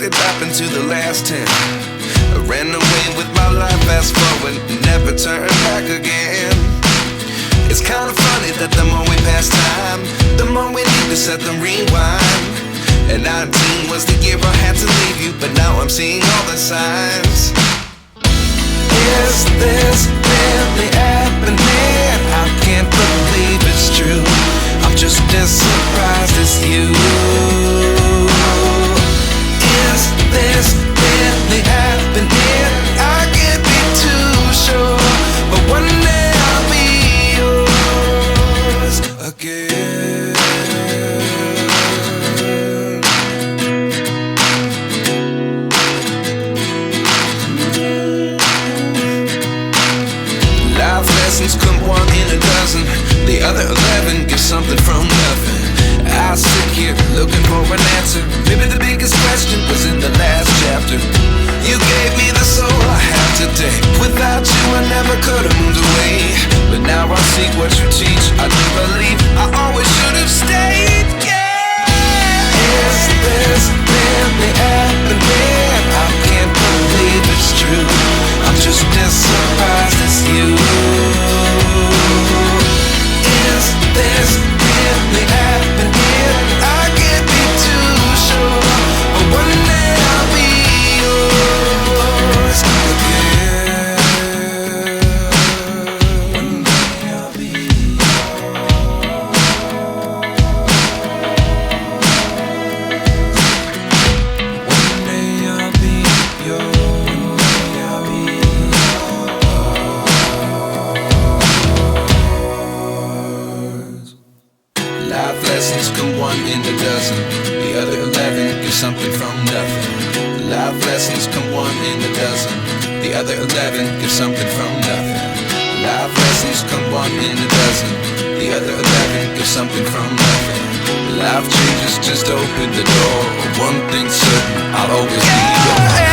could happen to the last 10. I ran away with my life, fast forward, never turn back again. It's kinda funny that the more we pass time, the more we need to set them rewind. And 19 was the year I had to leave you, but now I'm seeing all the signs. Is this really happening? I can't believe it's true. I'm just as surprised as you. Is this really happening? I can't be too sure, but one day I'll be yours again. Life lessons come one in a dozen. The other 11 get something from nothing. I sit here looking for an answer. Maybe the biggest question was in the last chapter. You gave me the soul I have today. Without you I never could have moved away. But now I see what you teach. I do believe I always should have stayed. Yeah. Is this really happening? I can't believe it's true. I'm just as surprised as you. Is this really happening? I can't be too sure, but one day I'll be yours again. One day I'll be yours. One day I'll be yours. One day I'll be yours. Life lessons come one in a dozen. The other 11 get something from nothing. Life lessons come one in a dozen. The other 11 get something from nothing. Life lessons come one in a dozen. The other 11 get something from nothing. Life changes just open the door. One thing's certain, I'll always be yours.